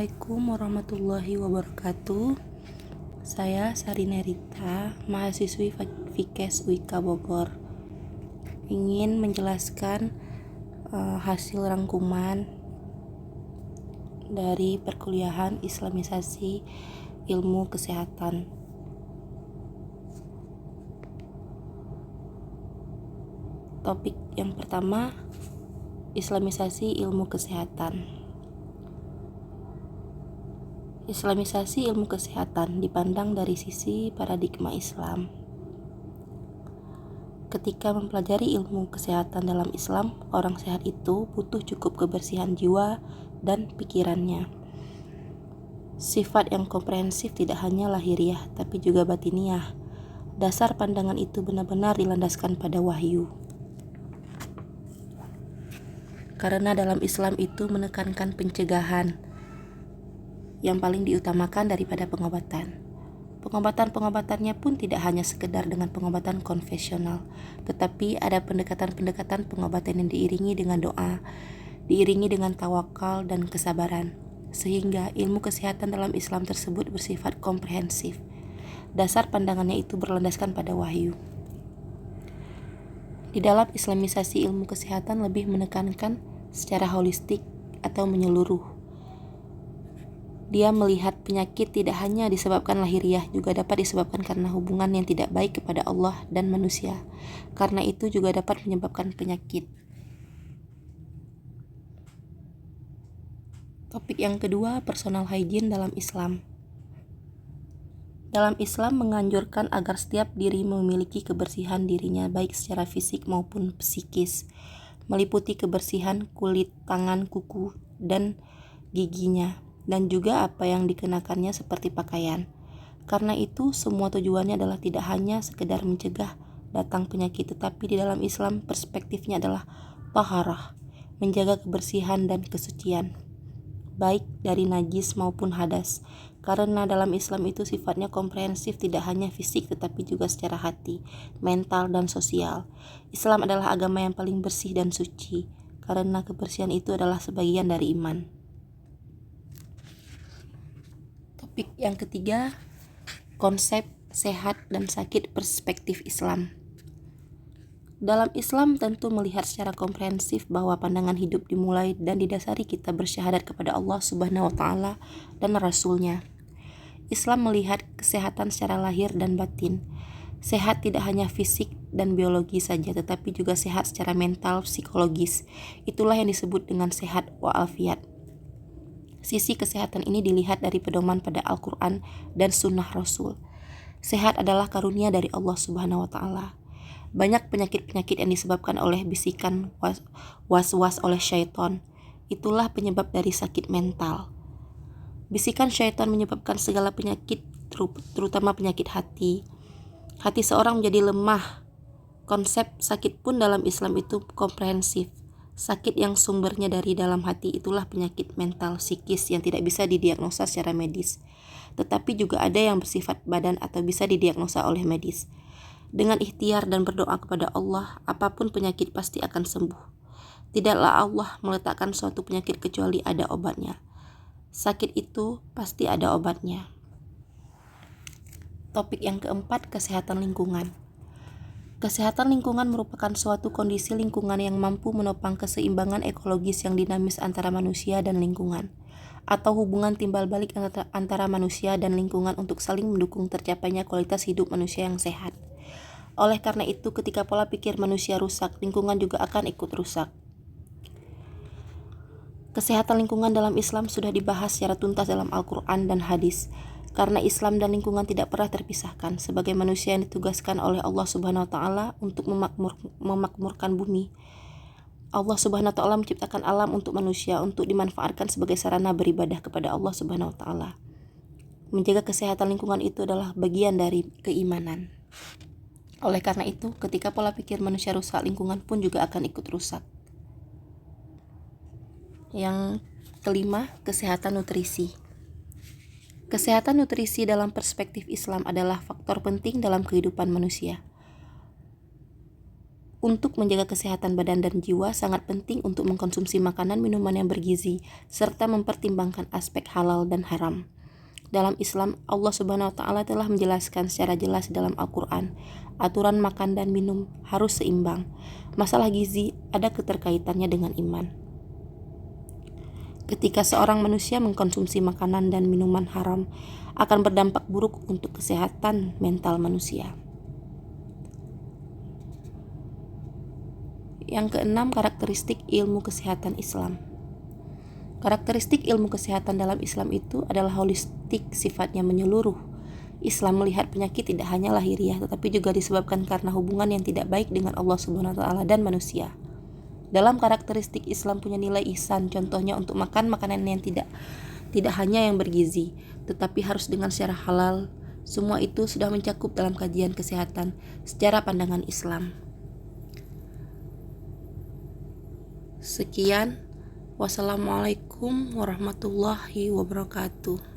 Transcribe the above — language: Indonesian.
Assalamualaikum warahmatullahi wabarakatuh. Saya Sarina Rita, mahasiswi Fikes UIK Bogor. Ingin menjelaskan hasil rangkuman dari perkuliahan Islamisasi Ilmu Kesehatan. Topik yang pertama, Islamisasi Ilmu Kesehatan. Islamisasi ilmu kesehatan dipandang dari sisi paradigma Islam. Ketika mempelajari ilmu kesehatan dalam Islam, orang sehat itu butuh cukup kebersihan jiwa dan pikirannya. Sifat yang komprehensif tidak hanya lahiriah, tapi juga batiniah. Dasar pandangan itu benar-benar dilandaskan pada wahyu. Karena dalam Islam itu menekankan pencegahan yang paling diutamakan daripada pengobatan. Pengobatan-pengobatannya pun tidak hanya sekedar dengan pengobatan konvensional, tetapi ada pendekatan-pendekatan pengobatan yang diiringi dengan doa, diiringi dengan tawakal dan kesabaran, sehingga ilmu kesehatan dalam Islam tersebut bersifat komprehensif. Dasar pandangannya itu berlandaskan pada wahyu. Di dalam Islamisasi ilmu kesehatan lebih menekankan secara holistik atau menyeluruh. Dia melihat penyakit tidak hanya disebabkan lahiriah, juga dapat disebabkan karena hubungan yang tidak baik kepada Allah dan manusia. Karena itu juga dapat menyebabkan penyakit. Topik yang kedua, personal hygiene dalam Islam. Dalam Islam menganjurkan agar setiap diri memiliki kebersihan dirinya baik secara fisik maupun psikis, meliputi kebersihan kulit, tangan, kuku, dan giginya, dan juga apa yang dikenakannya seperti pakaian. Karena itu semua tujuannya adalah tidak hanya sekedar mencegah datang penyakit, tetapi di dalam Islam perspektifnya adalah taharah, menjaga kebersihan dan kesucian, baik dari najis maupun hadas. Karena dalam Islam itu sifatnya komprehensif, tidak hanya fisik tetapi juga secara hati, mental, dan sosial. Islam adalah agama yang paling bersih dan suci, karena kebersihan itu adalah sebagian dari iman. Topik yang ketiga, konsep sehat dan sakit perspektif Islam. Dalam Islam tentu melihat secara komprehensif bahwa pandangan hidup dimulai dan didasari kita bersyahadat kepada Allah Subhanahu wa Ta'ala dan Rasul-Nya. Islam melihat kesehatan secara lahir dan batin. Sehat tidak hanya fisik dan biologi saja, tetapi juga sehat secara mental, psikologis. Itulah yang disebut dengan sehat wa'afiat. Sisi kesehatan ini dilihat dari pedoman pada Al-Quran dan Sunnah Rasul. Sehat adalah karunia dari Allah Subhanahu wa Ta'ala. Banyak penyakit-penyakit yang disebabkan oleh bisikan was-was oleh syaitan. Itulah penyebab dari sakit mental. Bisikan syaitan menyebabkan segala penyakit, terutama penyakit hati. Hati seorang menjadi lemah. Konsep sakit pun dalam Islam itu komprehensif. Sakit yang sumbernya dari dalam hati itulah penyakit mental psikis yang tidak bisa didiagnosa secara medis, tetapi juga ada yang bersifat badan atau bisa didiagnosa oleh medis. Dengan ikhtiar dan berdoa kepada Allah, apapun penyakit pasti akan sembuh. Tidaklah Allah meletakkan suatu penyakit kecuali ada obatnya. Sakit itu pasti ada obatnya. Topik yang keempat, kesehatan lingkungan. Kesehatan lingkungan merupakan suatu kondisi lingkungan yang mampu menopang keseimbangan ekologis yang dinamis antara manusia dan lingkungan, atau hubungan timbal balik antara manusia dan lingkungan untuk saling mendukung tercapainya kualitas hidup manusia yang sehat. Oleh karena itu, ketika pola pikir manusia rusak, lingkungan juga akan ikut rusak. Kesehatan lingkungan dalam Islam sudah dibahas secara tuntas dalam Al-Quran dan hadis. Karena Islam dan lingkungan tidak pernah terpisahkan, sebagai manusia yang ditugaskan oleh Allah Subhanahu wa Ta'ala untuk memakmurkan bumi. Allah Subhanahu wa Ta'ala menciptakan alam untuk manusia untuk dimanfaatkan sebagai sarana beribadah kepada Allah Subhanahu wa Ta'ala. Menjaga kesehatan lingkungan itu adalah bagian dari keimanan. Oleh karena itu, ketika pola pikir manusia rusak, lingkungan pun juga akan ikut rusak. Yang kelima, kesehatan nutrisi. Kesehatan nutrisi dalam perspektif Islam adalah faktor penting dalam kehidupan manusia. Untuk menjaga kesehatan badan dan jiwa, sangat penting untuk mengkonsumsi makanan minuman yang bergizi, serta mempertimbangkan aspek halal dan haram. Dalam Islam, Allah Subhanahu wa Ta'ala telah menjelaskan secara jelas dalam Al-Quran, aturan makan dan minum harus seimbang. Masalah gizi ada keterkaitannya dengan iman. Ketika seorang manusia mengkonsumsi makanan dan minuman haram, akan berdampak buruk untuk kesehatan mental manusia. Yang keenam, karakteristik ilmu kesehatan Islam. Karakteristik ilmu kesehatan dalam Islam itu adalah holistik, sifatnya menyeluruh. Islam melihat penyakit tidak hanya lahiriah, tetapi juga disebabkan karena hubungan yang tidak baik dengan Allah Subhanahu wa Ta'ala dan manusia. Dalam karakteristik Islam punya nilai ihsan, contohnya untuk makan makanan yang tidak hanya yang bergizi, tetapi harus dengan secara halal. Semua itu sudah mencakup dalam kajian kesehatan secara pandangan Islam. Sekian, wassalamualaikum warahmatullahi wabarakatuh.